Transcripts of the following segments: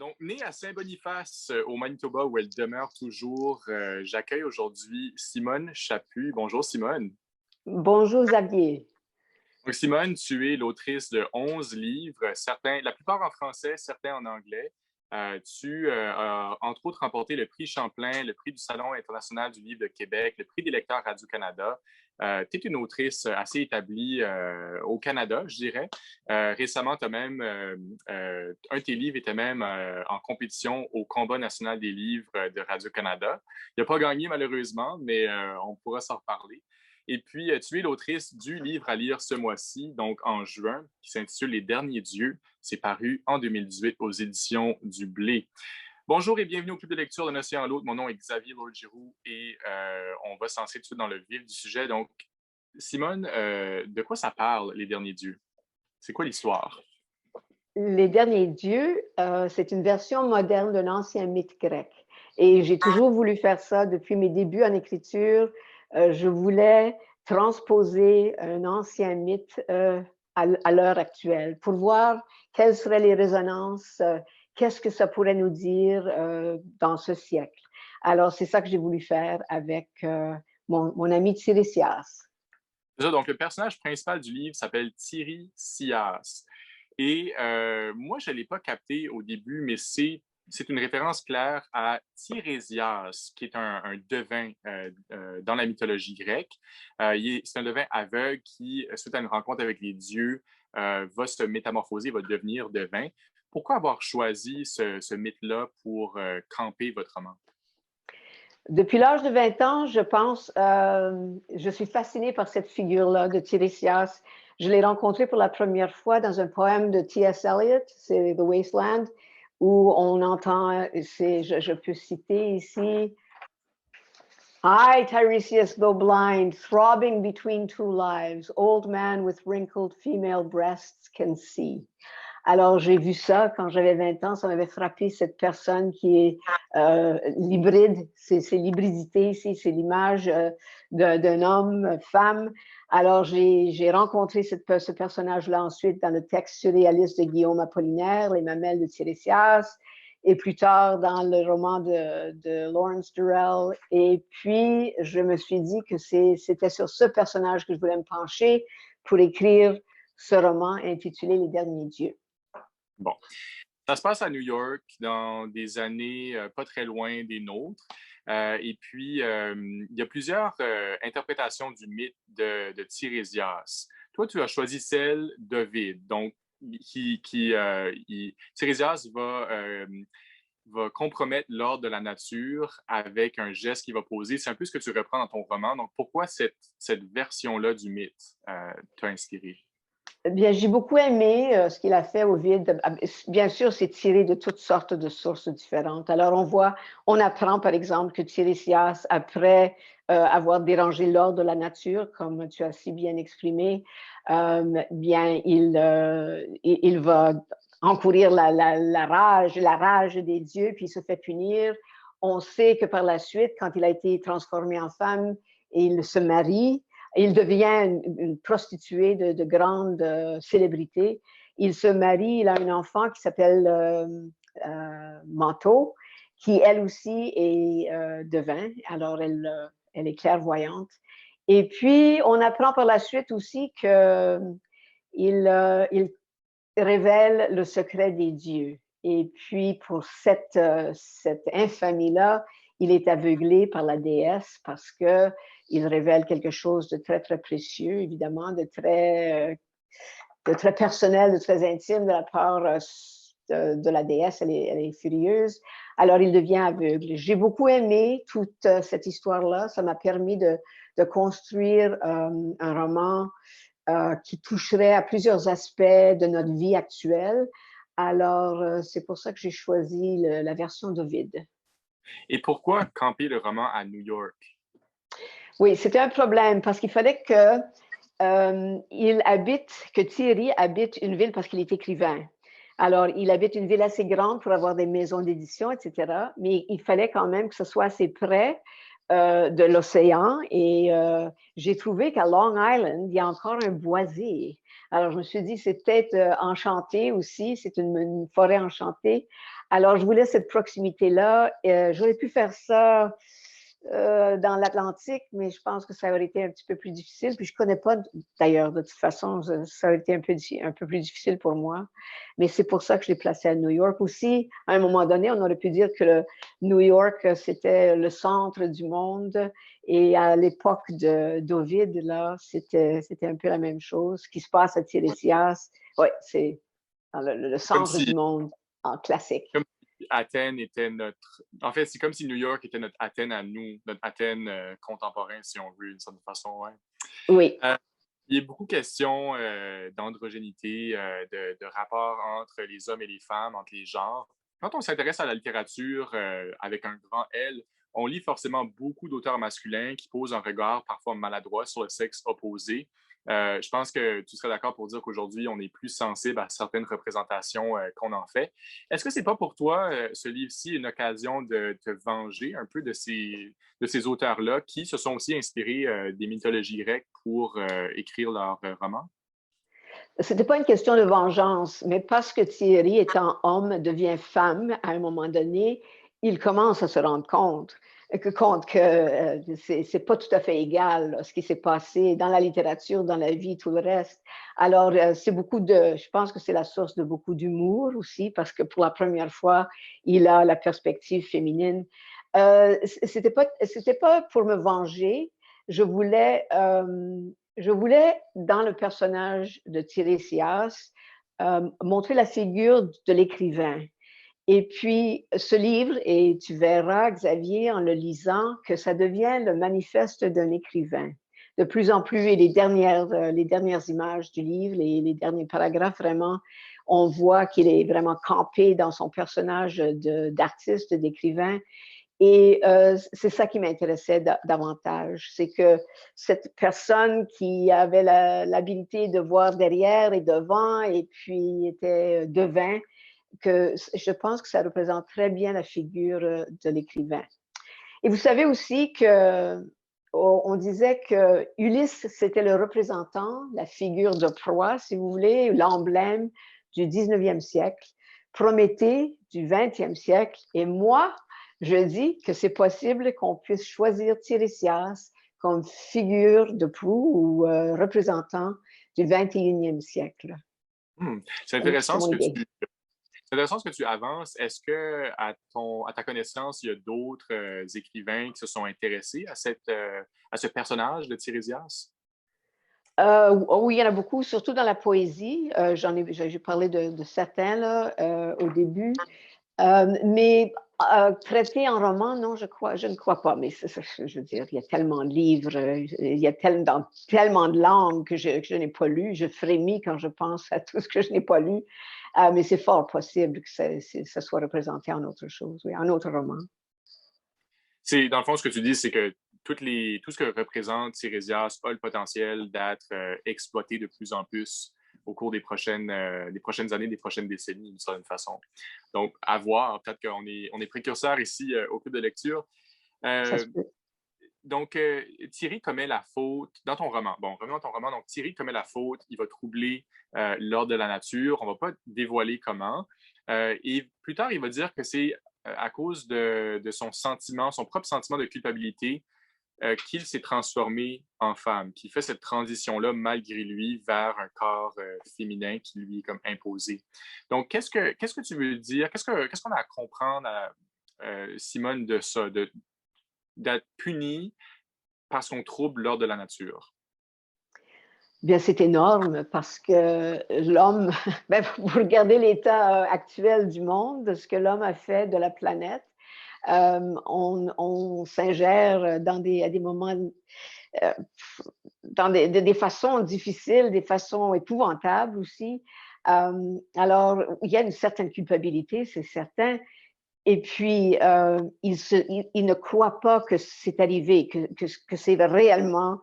Donc, née à Saint-Boniface, au Manitoba, où elle demeure toujours, j'accueille aujourd'hui Simone Chaput. Bonjour Simone. Bonjour Xavier. Donc, Simone, tu es l'autrice de 11 livres, certains, la plupart en français, certains en anglais. Tu as, entre autres, remporté le prix Champlain, le prix du Salon international du livre de Québec, le prix des lecteurs Radio-Canada. Tu es une autrice assez établie au Canada, je dirais. Récemment, un de tes livres était même en compétition au Combat national des livres de Radio-Canada. Il n'a pas gagné, malheureusement, mais on pourra s'en reparler. Et puis, tu es l'autrice du livre à lire ce mois-ci, donc en juin, qui s'intitule Les Derniers Dieux. C'est paru en 2018 aux éditions du Blé. Bonjour et bienvenue au Club de lecture de Océan L'Autre. Mon nom est Xavier Lord-Giroux et on va s'en tout de suite dans le vif du sujet. Donc, Simone, de quoi ça parle, Les Derniers Dieux? C'est quoi l'histoire? Les Derniers Dieux, c'est une version moderne d'un ancien mythe grec. Et j'ai toujours voulu faire ça depuis mes débuts en écriture. Je voulais transposer un ancien mythe à l'heure actuelle pour voir quelles seraient les résonances, qu'est-ce que ça pourrait nous dire dans ce siècle. Alors, c'est ça que j'ai voulu faire avec mon ami Tiresias. C'est ça, donc le personnage principal du livre s'appelle Tiresias. Et moi, je ne l'ai pas capté au début, mais c'est une référence claire à Tirésias, qui est un devin dans la mythologie grecque. C'est un devin aveugle qui, suite à une rencontre avec les dieux, va se métamorphoser, va devenir devin. Pourquoi avoir choisi ce mythe-là pour camper votre roman? Depuis l'âge de 20 ans, je pense, je suis fascinée par cette figure-là de Tiresias. Je l'ai rencontré pour la première fois dans un poème de T.S. Eliot, c'est The Wasteland, où on entend, je peux citer ici, I, Tiresias, though blind, throbbing between two lives, old man with wrinkled female breasts can see. Alors, j'ai vu ça quand j'avais 20 ans, ça m'avait frappé, cette personne qui est l'hybride, c'est l'hybridité ici, c'est l'image d'un homme, femme. Alors, j'ai rencontré ce personnage-là ensuite dans le texte surréaliste de Guillaume Apollinaire, Les Mamelles de Tiresias, et plus tard dans le roman de Lawrence Durrell. Et puis, je me suis dit que c'était sur ce personnage que je voulais me pencher pour écrire ce roman intitulé Les Derniers Dieux. Bon. Ça se passe à New York dans des années pas très loin des nôtres. Et puis, il y a plusieurs interprétations du mythe de Tirésias. Toi, tu as choisi celle d'Ovide. Donc, Tirésias va compromettre l'ordre de la nature avec un geste qu'il va poser. C'est un peu ce que tu reprends dans ton roman. Donc, pourquoi cette version-là du mythe t'a inspiré? Bien, j'ai beaucoup aimé ce qu'il a fait Ovide. Bien sûr, c'est tiré de toutes sortes de sources différentes. Alors, on apprend par exemple que Tiresias, après avoir dérangé l'ordre de la nature, comme tu as si bien exprimé, bien, il va encourir la rage des dieux, puis il se fait punir. On sait que par la suite, quand il a été transformé en femme, il se marie. Il devient une prostituée de grande célébrité. Il se marie, il a un enfant qui s'appelle Manto, qui elle aussi est devin. Alors, elle est clairvoyante. Et puis, on apprend par la suite aussi qu'il révèle le secret des dieux. Et puis, pour cette infamie-là, il est aveuglé par la déesse parce qu'il révèle quelque chose de très, très précieux, évidemment, de très personnel, de très intime de la part de la déesse. Elle est furieuse. Alors, il devient aveugle. J'ai beaucoup aimé toute cette histoire-là. Ça m'a permis de construire un roman qui toucherait à plusieurs aspects de notre vie actuelle. Alors, c'est pour ça que j'ai choisi la version d'Ovide. Et pourquoi camper le roman à New York? Oui, c'était un problème parce qu'il fallait que Thierry habite une ville parce qu'il est écrivain. Alors, il habite une ville assez grande pour avoir des maisons d'édition, etc. Mais il fallait quand même que ce soit assez près de l'océan. Et j'ai trouvé qu'à Long Island, il y a encore un boisé. Alors, je me suis dit, c'est peut-être enchanté aussi, c'est une forêt enchantée. Alors, je voulais cette proximité-là. J'aurais pu faire ça dans l'Atlantique, mais je pense que ça aurait été un petit peu plus difficile. Puis je ne connais pas, d'ailleurs, de toute façon, ça aurait été un peu plus difficile pour moi. Mais c'est pour ça que je l'ai placé à New York aussi. À un moment donné, on aurait pu dire que New York, c'était le centre du monde. Et à l'époque d'Ovide, là, c'était un peu la même chose. Ce qui se passe à Tiresias, oui, c'est le Comme centre du si, monde en classique. comme si Athènes était notre... En fait, c'est comme si New York était notre Athènes à nous, notre Athènes contemporain, si on veut, d'une certaine façon, ouais. Oui. Euh, il y a beaucoup de questions d'androgénité, de rapport entre les hommes et les femmes, entre les genres. Quand on s'intéresse à la littérature avec un grand L, on lit forcément beaucoup d'auteurs masculins qui posent un regard parfois maladroit sur le sexe opposé. Je pense que tu serais d'accord pour dire qu'aujourd'hui, on est plus sensible à certaines représentations qu'on en fait. Est-ce que c'est pas pour toi, ce livre-ci, une occasion de te venger un peu de ces auteurs-là qui se sont aussi inspirés des mythologies grecques pour écrire leurs romans? C'était pas une question de vengeance, mais parce que Thierry, étant homme, devient femme à un moment donné, il commence à se rendre compte que c'est pas tout à fait égal là, ce qui s'est passé dans la littérature, dans la vie, tout le reste. Alors, c'est beaucoup je pense que c'est la source de beaucoup d'humour aussi, parce que pour la première fois, il a la perspective féminine. C'était pas pour me venger. Je voulais, je voulais, dans le personnage de Tiresias, montrer la figure de l'écrivain. Et puis, ce livre, et tu verras, Xavier, en le lisant, que ça devient le manifeste d'un écrivain. De plus en plus, et les dernières images du livre, les derniers paragraphes, vraiment, on voit qu'il est vraiment campé dans son personnage d'artiste, d'écrivain. Et c'est ça qui m'intéressait davantage, c'est que cette personne qui avait l'habilité de voir derrière et devant et puis était devin, que je pense que ça représente très bien la figure de l'écrivain. Et vous savez aussi que on disait que Ulysse, c'était le représentant, la figure de proie, si vous voulez, l'emblème du 19e siècle, Prométhée du 20e siècle. Et moi, je dis que c'est possible qu'on puisse choisir Tiresias comme figure de proue ou représentant du 21e siècle. Hmm. C'est C'est intéressant mon ce que idée. c'est intéressant ce que tu avances. Est-ce que, à ta connaissance, il y a d'autres écrivains qui se sont intéressés à ce personnage de Tiresias? Oui, il y en a beaucoup, surtout dans la poésie. J'ai parlé de certains là, au début. Mais traité en roman, non, je ne crois pas. Mais je veux dire, il y a tellement de livres, il y a dans tellement de langues que je n'ai pas lu. Je frémis quand je pense à tout ce que je n'ai pas lu. Mais c'est fort possible que ça soit représenté en autre chose, oui, en autre roman. Dans le fond, ce que tu dis, c'est que tout ce que représente Tiresias a le potentiel d'être exploité de plus en plus au cours des prochaines années, des prochaines décennies, d'une certaine façon. Donc, à voir. Peut-être on est précurseur ici au club de lecture. Ça Euh, se peut. donc, Thierry commet la faute dans ton roman. Bon, revenons à ton roman. Donc, Thierry commet la faute, il va troubler l'ordre de la nature. On ne va pas dévoiler comment. Et plus tard, il va dire que c'est à cause de son sentiment, son propre sentiment de culpabilité, qu'il s'est transformé en femme, qu'il fait cette transition-là malgré lui vers un corps féminin qui lui est comme imposé. Donc, qu'est-ce que tu veux dire? Qu'est-ce qu'on a à comprendre, Simone, de ça, d'être puni parce qu'on trouble l'ordre de la nature? Bien, c'est énorme parce que l'homme, ben, vous regardez l'état actuel du monde, de ce que l'homme a fait de la planète. On s'ingère à des moments, euh, dans des façons difficiles, des façons épouvantables aussi. Alors, il y a une certaine culpabilité, c'est certain. Et puis, il ne croit pas que c'est arrivé, que c'est réellement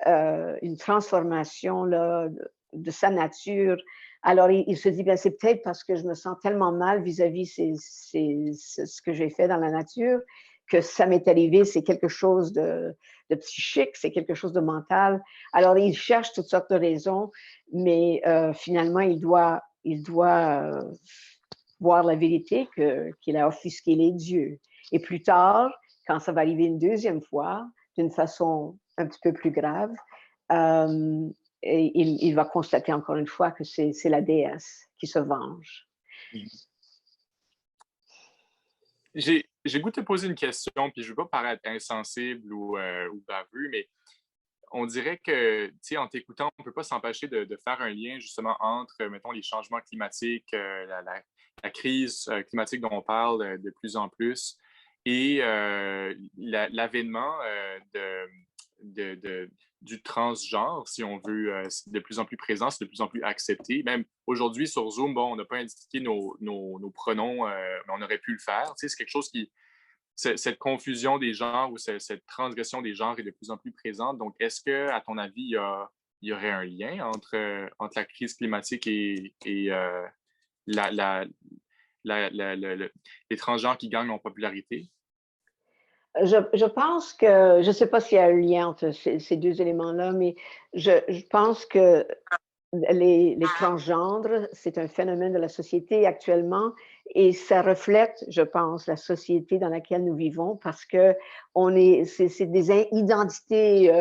une transformation là, de sa nature. Alors, il se dit, bien, c'est peut-être parce que je me sens tellement mal vis-à-vis ce que j'ai fait dans la nature que ça m'est arrivé, c'est quelque chose de psychique, c'est quelque chose de mental. Alors, il cherche toutes sortes de raisons, mais finalement, il doit voir la vérité qu'il a offusqué les dieux. Et plus tard, quand ça va arriver une deuxième fois, d'une façon un petit peu plus grave, il va constater encore une fois que c'est la déesse qui se venge. J'ai le goût de te poser une question, puis je veux pas paraître insensible ou baveux, mais on dirait que, tu sais, en t'écoutant, on peut pas s'empêcher de faire un lien justement entre, mettons, les changements climatiques, la crise climatique dont on parle de plus en plus et l'avènement du transgenre, si on veut, c'est de plus en plus présent, c'est de plus en plus accepté. Même aujourd'hui sur Zoom, bon, on n'a pas indiqué nos pronoms, mais on aurait pu le faire. Tu sais, c'est quelque chose qui, cette confusion des genres ou cette transgression des genres est de plus en plus présente. Donc, est-ce que, à ton avis, il y aurait un lien entre la crise climatique et la, la, les transgenres qui gagnent en popularité? Je pense que, je ne sais pas s'il y a un lien entre ces deux éléments-là, mais je pense que les transgendres, c'est un phénomène de la société actuellement et ça reflète, je pense, la société dans laquelle nous vivons parce que c'est des identités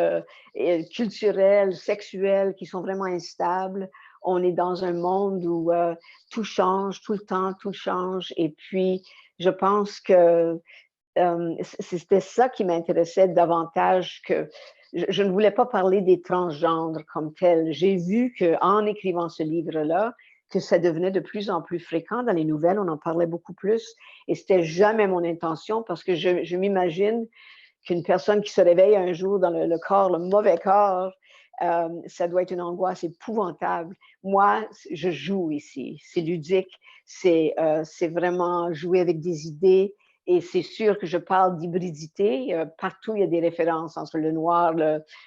culturelles, sexuelles qui sont vraiment instables. On est dans un monde où tout change tout le temps, tout change. Et puis, je pense que c'était ça qui m'intéressait davantage que je ne voulais pas parler des transgenres comme tels. J'ai vu qu'en écrivant ce livre-là, que ça devenait de plus en plus fréquent dans les nouvelles, on en parlait beaucoup plus et c'était jamais mon intention parce que je m'imagine qu'une personne qui se réveille un jour dans le corps, le mauvais corps, ça doit être une angoisse épouvantable. Moi, je joue ici, c'est ludique, c'est vraiment jouer avec des idées, et c'est sûr que je parle d'hybridité. Partout, il y a des références entre le noir,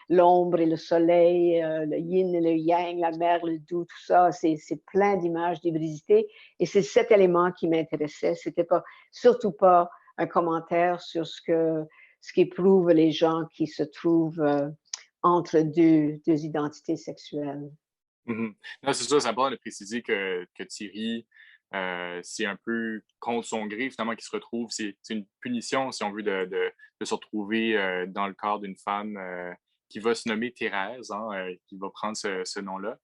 l'ombre et le soleil, le yin et le yang, la mer, le doux, tout ça. C'est plein d'images d'hybridité. Et c'est cet élément qui m'intéressait. C'était pas, surtout pas un commentaire sur ce qu'éprouvent les gens qui se trouvent entre deux identités sexuelles. Mhm. Non, c'est ça, c'est important de préciser que Thierry, c'est un peu contre son gré, finalement, qui se retrouve. C'est une punition, si on veut, de se retrouver dans le corps d'une femme qui va se nommer Thérèse, hein, qui va prendre ce nom-là.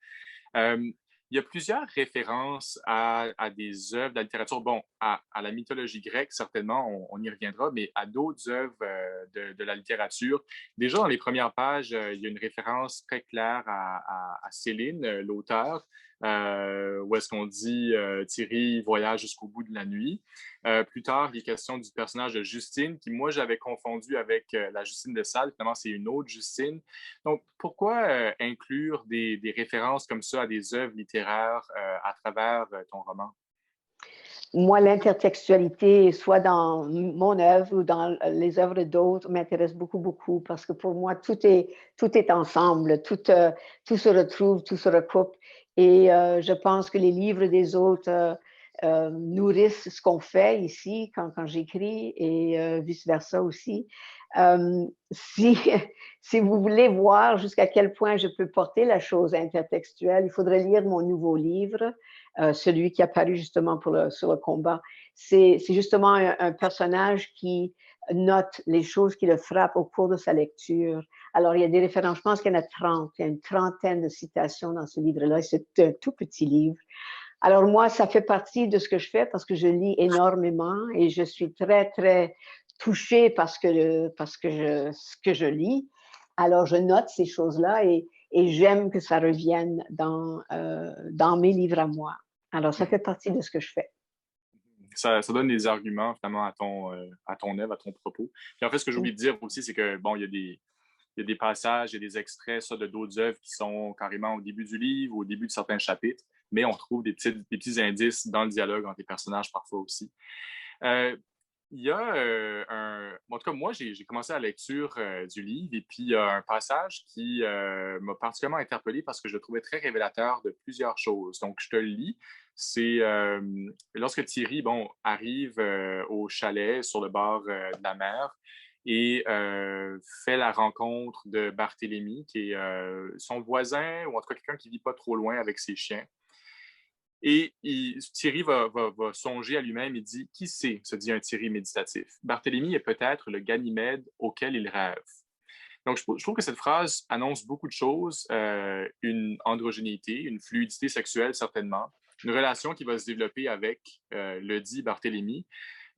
Euh, il y a plusieurs références à des œuvres de la littérature, bon, à la mythologie grecque, certainement, on y reviendra, mais à d'autres œuvres de la littérature. Déjà, dans les premières pages, il y a une référence très claire à Céline, l'auteur, où est-ce qu'on dit Thierry voyage jusqu'au bout de la nuit. Plus tard, il est question du personnage de Justine, qui moi j'avais confondu avec la Justine de Sales. Finalement, c'est une autre Justine. Donc, pourquoi inclure des références comme ça à des œuvres littéraires à travers ton roman? Moi, l'intertextualité, soit dans mon œuvre ou dans les œuvres d'autres, m'intéresse beaucoup, beaucoup parce que pour moi, tout est ensemble, tout se retrouve, tout se recoupe. Et je pense que les livres des autres nourrissent ce qu'on fait ici quand j'écris et vice-versa aussi. Si, si vous voulez voir jusqu'à quel point je peux porter la chose intertextuelle, il faudrait lire mon nouveau livre, celui qui a paru justement sur le combat. C'est justement un personnage qui note les choses qui le frappent au cours de sa lecture. Alors, il y a des références, je pense qu'il y en a 30, il y a une trentaine de citations dans ce livre-là. C'est un tout petit livre. Alors, moi, ça fait partie de ce que je fais parce que je lis énormément et je suis très, très touchée parce que ce que je lis. Alors, je note ces choses-là et j'aime que ça revienne dans mes livres à moi. Alors, ça fait partie de ce que je fais. Ça donne des arguments finalement à ton œuvre, à ton propos. Puis en fait, ce que j'ai oublié de dire aussi, c'est que bon, il y a des passages, il y a des extraits ça, de d'autres œuvres qui sont carrément au début du livre, au début de certains chapitres, mais on trouve des petits indices dans le dialogue entre les personnages parfois aussi. Euh, Il y a en tout cas, moi, j'ai commencé la lecture du livre et puis il y a un passage qui m'a particulièrement interpellé parce que je le trouvais très révélateur de plusieurs choses. Donc, je te le lis. C'est lorsque Thierry, bon, arrive au chalet sur le bord de la mer et fait la rencontre de Barthélemy, qui est son voisin ou en tout cas quelqu'un qui vit pas trop loin avec ses chiens. Et Thierry va songer à lui-même et dit « Qui sait? » se dit un Thierry méditatif. Barthélemy est peut-être le Ganymède auquel il rêve. Donc, je trouve que cette phrase annonce beaucoup de choses, une androgénéité, une fluidité sexuelle certainement, une relation qui va se développer avec le dit Barthélemy,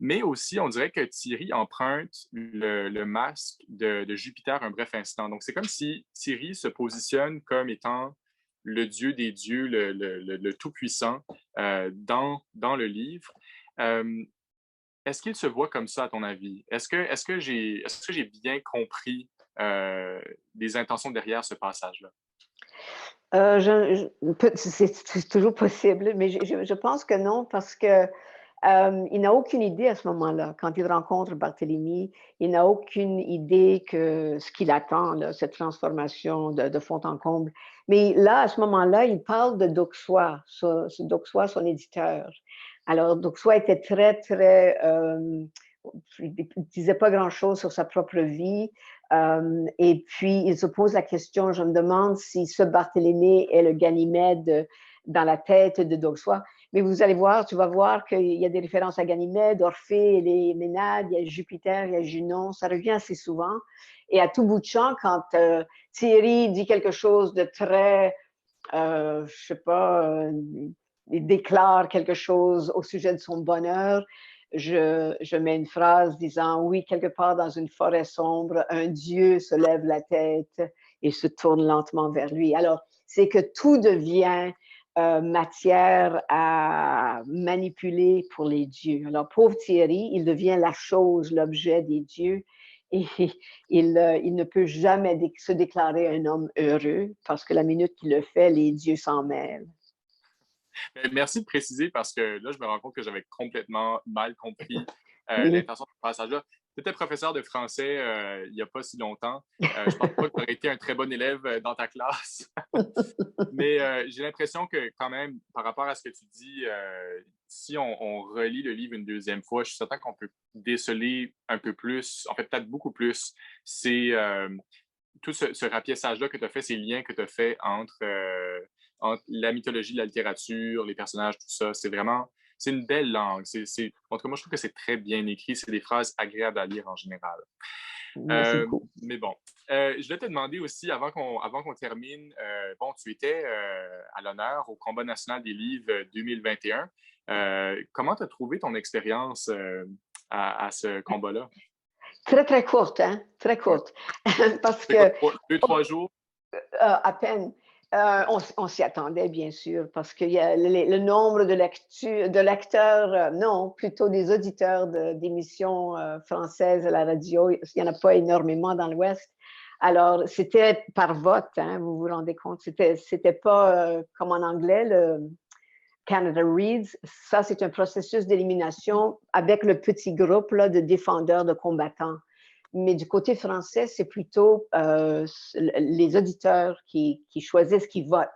mais aussi, on dirait que Thierry emprunte le masque de Jupiter un bref instant. Donc, c'est comme si Thierry se positionne comme étant le Dieu des dieux, le Tout-Puissant dans le livre. Est-ce qu'il se voit comme ça, à ton avis? Est-ce que j'ai bien compris les intentions derrière ce passage-là? C'est toujours possible, mais je pense que non, parce que il n'a aucune idée à ce moment-là. Quand il rencontre Barthélemy, il n'a aucune idée que ce qu'il attend, là, cette transformation de fond en comble. Mais là, à ce moment-là, il parle de Dauxois, Dauxois, son éditeur. Alors, Dauxois était très, il ne disait pas grand-chose sur sa propre vie. Et puis, il se pose la question, je me demande si ce Barthélemy est le Ganymède dans la tête de Dauxois. Mais vous allez voir, tu vas voir qu'il y a des références à Ganymède, Orphée, les Ménades, il y a Jupiter, il y a Junon, ça revient assez souvent. Et à tout bout de champ, quand Thierry dit quelque chose de très, je sais pas, il déclare quelque chose au sujet de son bonheur, je mets une phrase disant « Oui, quelque part dans une forêt sombre, un dieu se lève la tête et se tourne lentement vers lui. » Alors, c'est que tout devient matière à manipuler pour les dieux. Alors, pauvre Thierry, il devient la chose, l'objet des dieux, et il ne peut jamais se déclarer un homme heureux, parce que la minute qu'il le fait, les dieux s'en mêlent. Merci de préciser parce que là, je me rends compte que j'avais complètement mal compris Oui. l'intention de ce passage-là. Tu étais professeur de français il n'y a pas si longtemps. Je pense pas que tu aurais été un très bon élève dans ta classe. Mais j'ai l'impression que quand même, par rapport à ce que tu dis, si on relit le livre une deuxième fois, je suis certain qu'on peut déceler un peu plus, en fait peut-être beaucoup plus, c'est tout ce rapiessage-là que tu as fait, ces liens que tu as fait entre la mythologie, la littérature, les personnages, tout ça. C'est vraiment, c'est une belle langue. En tout cas, moi, je trouve que c'est très bien écrit. C'est des phrases agréables à lire en général. Merci beaucoup. Mais bon, je vais te demander aussi, avant qu'on termine, bon, tu étais à l'honneur au Combat national des livres 2021. Comment tu as trouvé ton expérience à ce combat-là? Très courte, hein? Très Ouais. courte. Parce C'est quoi, que, 2, 3 jours? à peine, on s'y attendait, bien sûr, parce qu'il y a le nombre de lecteurs, non, plutôt des auditeurs d'émissions françaises à la radio, il n'y en a pas énormément dans l'Ouest. Alors, c'était par vote, hein, vous vous rendez compte, c'était pas comme en anglais, le Canada Reads. Ça, c'est un processus d'élimination avec le petit groupe là, de défendeurs, de combattants. Mais du côté français, c'est plutôt les auditeurs qui choisissent, qui votent.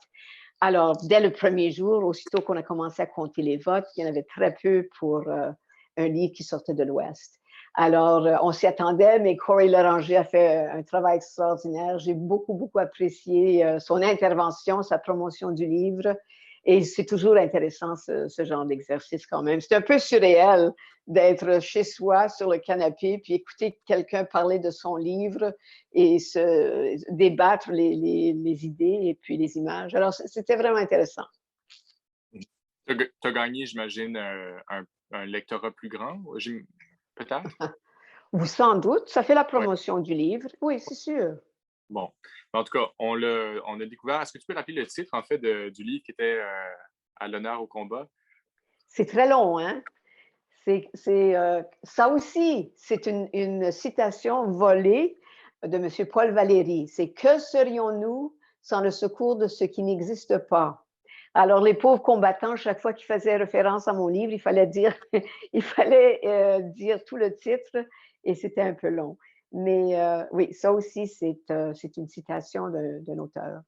Alors, dès le premier jour, aussitôt qu'on a commencé à compter les votes, il y en avait très peu pour un livre qui sortait de l'Ouest. Alors, on s'y attendait, mais Corey Leranger a fait un travail extraordinaire. J'ai beaucoup apprécié son intervention, sa promotion du livre. Et c'est toujours intéressant, ce genre d'exercice quand même. C'est un peu surréel d'être chez soi, sur le canapé, puis écouter quelqu'un parler de son livre et se débattre les idées et puis les images. Alors, c'était vraiment intéressant. Tu as gagné, j'imagine, un lectorat plus grand, peut-être? Ou sans doute, ça fait la Oui. promotion du livre. Oui, c'est sûr. Bon. En tout cas, on a découvert. Est-ce que tu peux rappeler le titre, en fait, du livre qui était à l'honneur au combat? C'est très long, hein? Ça aussi, c'est une citation volée de M. Paul Valéry. C'est « Que serions-nous sans le secours de ce qui n'existe pas » Alors, les pauvres combattants, chaque fois qu'ils faisaient référence à mon livre, il fallait dire, il fallait dire tout le titre et c'était un peu long. Mais oui, ça aussi, c'est une citation d'un auteur.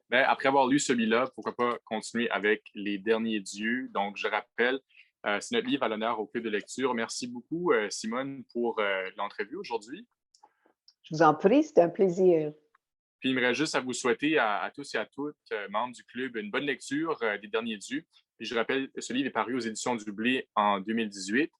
Ben, après avoir lu celui-là, pourquoi pas continuer avec Les Derniers Dieux. Donc, je rappelle, c'est notre livre à l'honneur au club de lecture. Merci beaucoup, Simone, pour l'entrevue aujourd'hui. Je vous en prie, c'était un plaisir. Puis, il me reste juste à vous souhaiter à tous et à toutes, membres du club, une bonne lecture des Derniers Dieux. Puis, je rappelle, ce livre est paru aux éditions du Blé en 2018.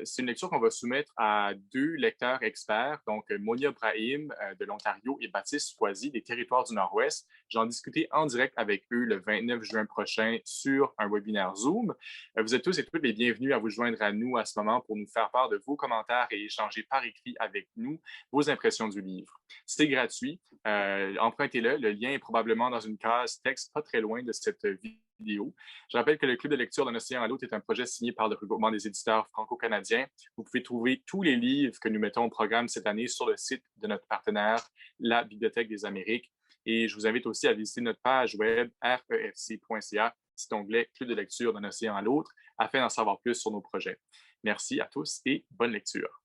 C'est une lecture qu'on va soumettre à deux lecteurs experts, donc Monia Brahim de l'Ontario et Baptiste Foisy des Territoires du Nord-Ouest. J'en discutais en direct avec eux le 29 juin prochain sur un webinaire Zoom. Vous êtes tous et toutes les bienvenus à vous joindre à nous à ce moment pour nous faire part de vos commentaires et échanger par écrit avec nous vos impressions du livre. C'est gratuit. Empruntez-le. Le lien est probablement dans une case texte pas très loin de cette vidéo. Je rappelle que le Club de lecture d'un océan à l'autre est un projet signé par le regroupement des éditeurs franco-canadiens. Vous pouvez trouver tous les livres que nous mettons au programme cette année sur le site de notre partenaire, la Bibliothèque des Amériques. Et je vous invite aussi à visiter notre page web refc.ca, petit onglet Club de lecture d'un océan à l'autre, afin d'en savoir plus sur nos projets. Merci à tous et bonne lecture.